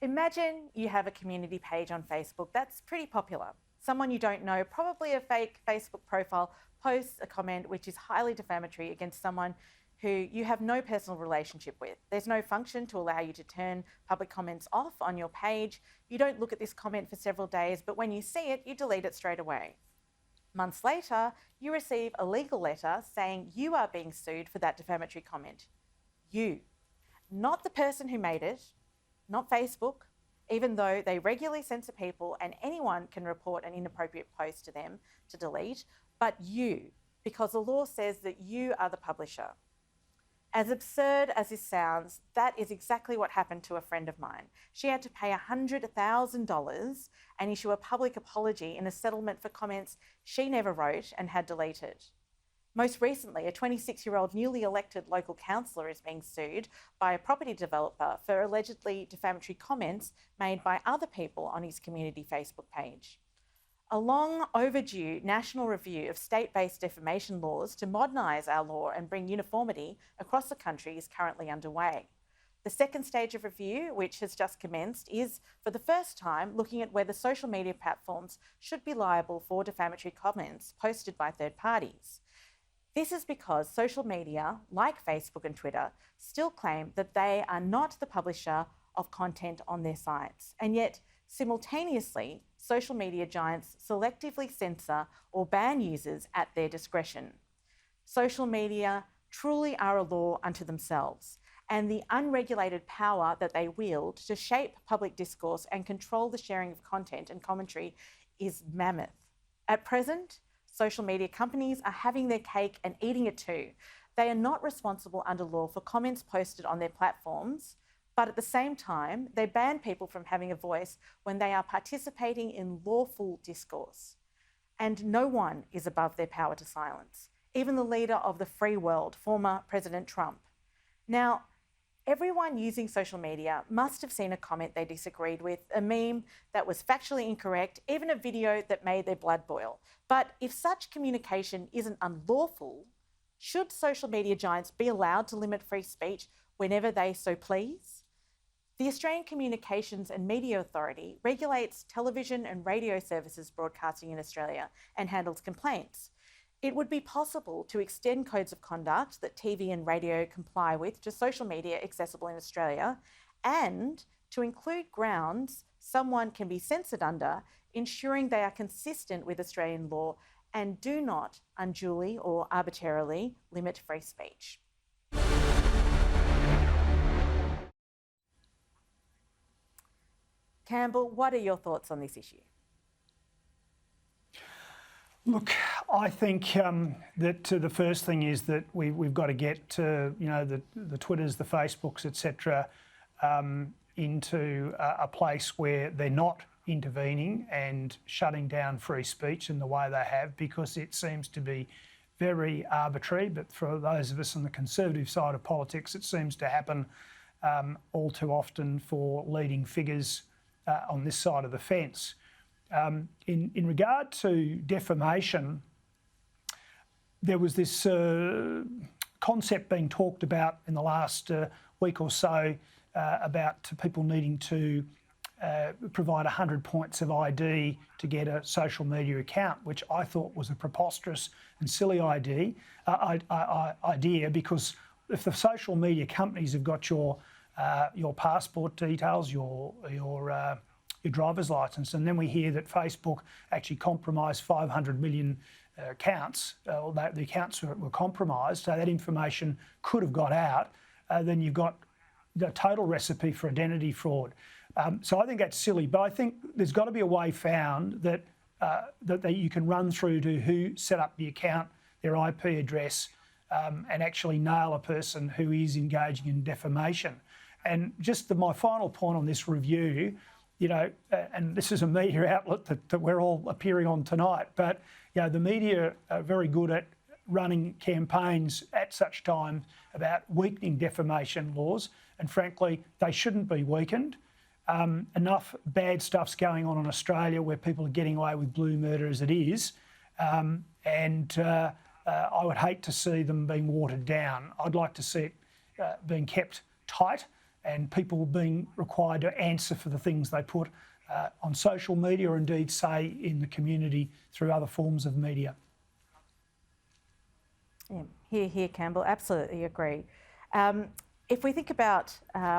Imagine you have a community page on Facebook that's pretty popular. Someone you don't know, probably a fake Facebook profile, posts a comment which is highly defamatory against someone who you have no personal relationship with. There's no function to allow you to turn public comments off on your page. You don't look at this comment for several days, but when you see it, you delete it straight away. Months later, you receive a legal letter saying you are being sued for that defamatory comment. You, not the person who made it, not Facebook, even though they regularly censor people and anyone can report an inappropriate post to them to delete, but you, because the law says that you are the publisher. As absurd as this sounds, that is exactly what happened to a friend of mine. She had to pay $100,000 and issue a public apology in a settlement for comments she never wrote and had deleted. Most recently, a 26-year-old newly elected local councillor is being sued by a property developer for allegedly defamatory comments made by other people on his community Facebook page. A long overdue national review of state-based defamation laws to modernise our law and bring uniformity across the country is currently underway. The second stage of review, which has just commenced, is for the first time looking at whether social media platforms should be liable for defamatory comments posted by third parties. This is because social media, like Facebook and Twitter, still claim that they are not the publisher of content on their sites. And yet, simultaneously, social media giants selectively censor or ban users at their discretion. Social media truly are a law unto themselves, and the unregulated power that they wield to shape public discourse and control the sharing of content and commentary is mammoth. At present, social media companies are having their cake and eating it too. They are not responsible under law for comments posted on their platforms, but at the same time, they ban people from having a voice when they are participating in lawful discourse. And no one is above their power to silence, even the leader of the free world, former President Trump. Now, everyone using social media must have seen a comment they disagreed with, a meme that was factually incorrect, even a video that made their blood boil. But if such communication isn't unlawful, should social media giants be allowed to limit free speech whenever they so please? The Australian Communications and Media Authority regulates television and radio services broadcasting in Australia and handles complaints. It would be possible to extend codes of conduct that TV and radio comply with to social media accessible in Australia, and to include grounds someone can be censored under, ensuring they are consistent with Australian law and do not unduly or arbitrarily limit free speech. Campbell, what are your thoughts on this issue? Look, I think that the first thing is that we've got to get the Twitters, the Facebooks, etc., into a place where they're not intervening and shutting down free speech in the way they have, because it seems to be very arbitrary. But for those of us on the conservative side of politics, it seems to happen all too often for leading figures on this side of the fence. In regard to defamation, there was this concept being talked about in the last week or so about people needing to provide 100 points of ID to get a social media account, which I thought was a preposterous and silly idea, because if the social media companies have got your passport details, your driver's licence, and then we hear that Facebook actually compromised 500 million accounts, or the accounts were compromised, so that information could have got out, then you've got the total recipe for identity fraud. So I think that's silly, but I think there's got to be a way found that you can run through to who set up the account, their IP address, and actually nail a person who is engaging in defamation. And just my final point on this review, and this is a media outlet that we're all appearing on tonight, but the media are very good at running campaigns at such time about weakening defamation laws, and frankly, they shouldn't be weakened. Enough bad stuff's going on in Australia where people are getting away with blue murder as it is, and I would hate to see them being watered down. I'd like to see it being kept tight and people being required to answer for the things they put on social media or indeed say in the community through other forms of media. Yeah, here, Campbell, absolutely agree. If we think about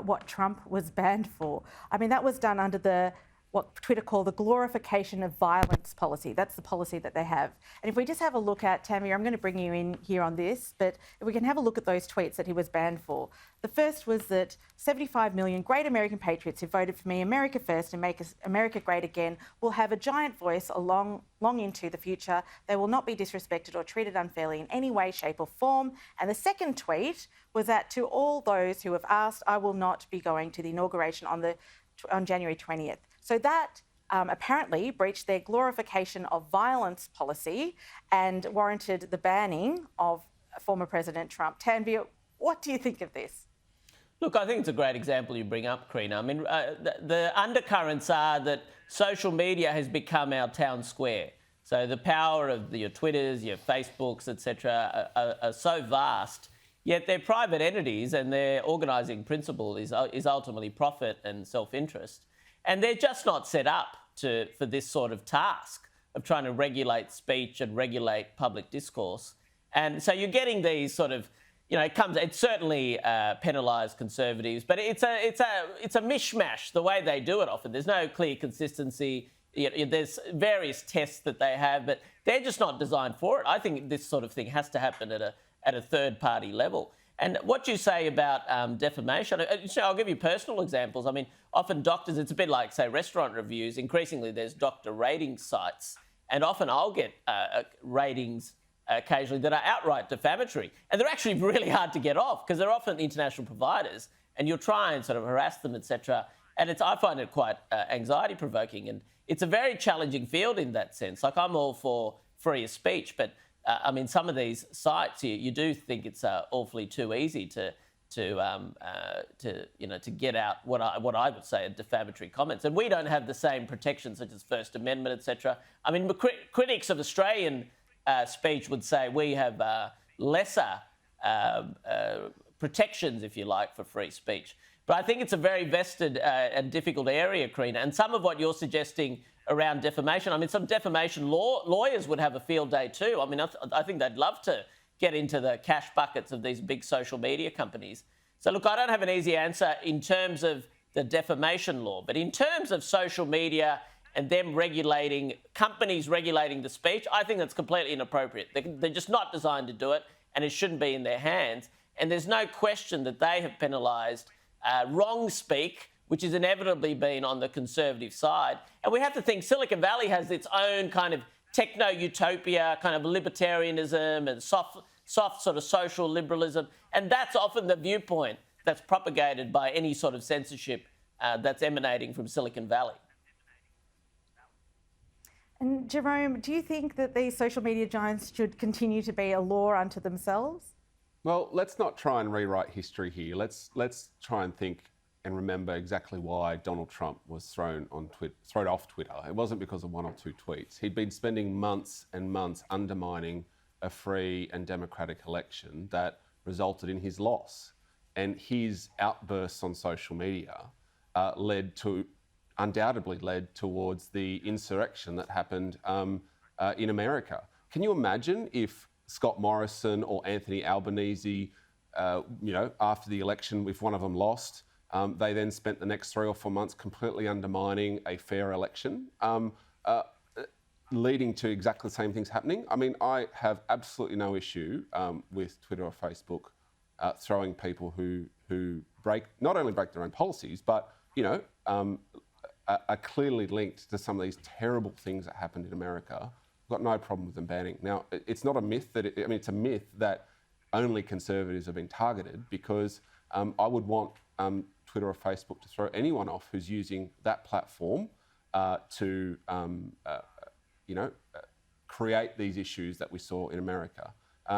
what Trump was banned for, I mean, that was done under what Twitter call the glorification of violence policy. That's the policy that they have. And if we just have a look at, Tammy, I'm going to bring you in here on this, but if we can have a look at those tweets that he was banned for. The first was that 75 million great American patriots who voted for me, America first, and make America great again, will have a giant voice long into the future. They will not be disrespected or treated unfairly in any way, shape or form. And the second tweet was that to all those who have asked, I will not be going to the inauguration on January 20th. So that apparently breached their glorification of violence policy and warranted the banning of former President Trump. Tanvir, what do you think of this? Look, I think it's a great example you bring up, Karina. I mean, the undercurrents are that social media has become our town square. So the power of your Twitters, your Facebooks, etc., are so vast, yet they're private entities and their organising principle is ultimately profit and self-interest. And they're just not set up for this sort of task of trying to regulate speech and regulate public discourse. And so you're getting these sort of, it certainly penalise conservatives, but it's a mishmash the way they do it often. There's no clear consistency. There's various tests that they have, but they're just not designed for it. I think this sort of thing has to happen at a third-party level. And what you say about defamation, I'll give you personal examples. I mean, often doctors, it's a bit like, say, restaurant reviews. Increasingly, there's doctor rating sites. And often I'll get ratings occasionally that are outright defamatory. And they're actually really hard to get off because they're often international providers. And you'll try and sort of harass them, etc. And I find it quite anxiety-provoking. And it's a very challenging field in that sense. Like, I'm all for freer speech, but I mean, some of these sites, you do think it's awfully too easy to get out what I would say are defamatory comments, and we don't have the same protections such as First Amendment, etc. I mean, critics of Australian speech would say we have lesser protections, if you like, for free speech. But I think it's a very vested and difficult area, Karina, and some of what you're suggesting around defamation. I mean, some defamation lawyers would have a field day too. I mean, I think they'd love to get into the cash buckets of these big social media companies. So, look, I don't have an easy answer in terms of the defamation law, but in terms of social media and them companies regulating the speech, I think that's completely inappropriate. They're just not designed to do it, and it shouldn't be in their hands. And there's no question that they have penalised wrong speak, which has inevitably been on the conservative side. And we have to think Silicon Valley has its own kind of techno-utopia, kind of libertarianism and soft sort of social liberalism. And that's often the viewpoint that's propagated by any sort of censorship that's emanating from Silicon Valley. And Jerome, do you think that these social media giants should continue to be a law unto themselves? Well, let's not try and rewrite history here. Let's try and think and remember exactly why Donald Trump was thrown off Twitter. It wasn't because of one or two tweets. He'd been spending months and months undermining a free and democratic election that resulted in his loss. And his outbursts on social media undoubtedly led towards the insurrection that happened in America. Can you imagine if Scott Morrison or Anthony Albanese, after the election, if one of them lost, they then spent the next 3 or 4 months completely undermining a fair election, leading to exactly the same things happening? I mean, I have absolutely no issue with Twitter or Facebook throwing people who not only break their own policies, but are clearly linked to some of these terrible things that happened in America. I've got no problem with them banning. Now, it's not a myth it's a myth that only conservatives have been targeted, because I would want Twitter or Facebook to throw anyone off who's using that platform to create these issues that we saw in America.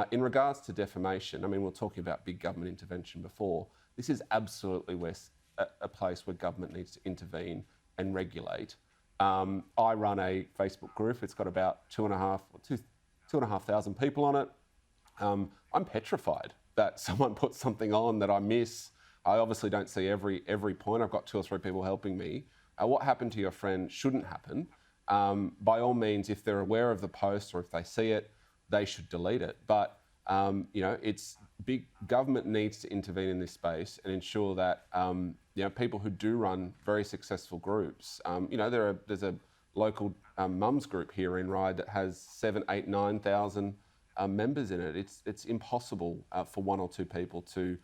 In regards to defamation, I mean, we were talking about big government intervention before. This is absolutely a place where government needs to intervene and regulate. I run a Facebook group. It's got about 2,500 people on it. I'm petrified that someone puts something on that I miss I obviously don't see every point. I've got 2 or 3 people helping me. What happened to your friend shouldn't happen. By all means, if they're aware of the post or if they see it, they should delete it. But it's big. Government needs to intervene in this space and ensure that people who do run very successful groups. There's a local mums group here in Ryde that has 7, 8, 9,000 members in it. It's impossible for 1 or 2 people to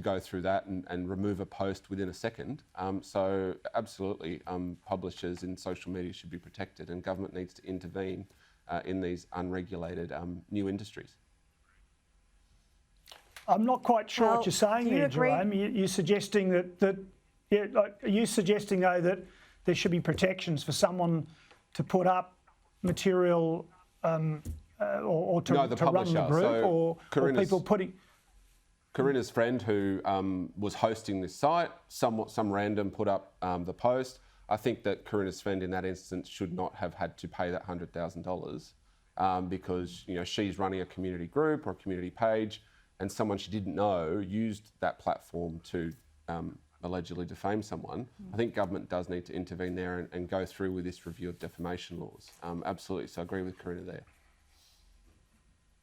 go through that and remove a post within a second. So absolutely, publishers in social media should be protected, and government needs to intervene in these unregulated new industries. I'm not quite sure Well, what you're saying do you there, agree? Jerome. You're suggesting are you suggesting though that there should be protections for someone to put up material or to, No, the to run the publisher. group, So or people putting? Corinna's friend who was hosting this site, some random put up the post. I think that Corinna's friend in that instance should not have had to pay that $100,000 because she's running a community group or a community page, and someone she didn't know used that platform to allegedly defame someone. I think government does need to intervene there and go through with this review of defamation laws. Absolutely. So I agree with Corinna there.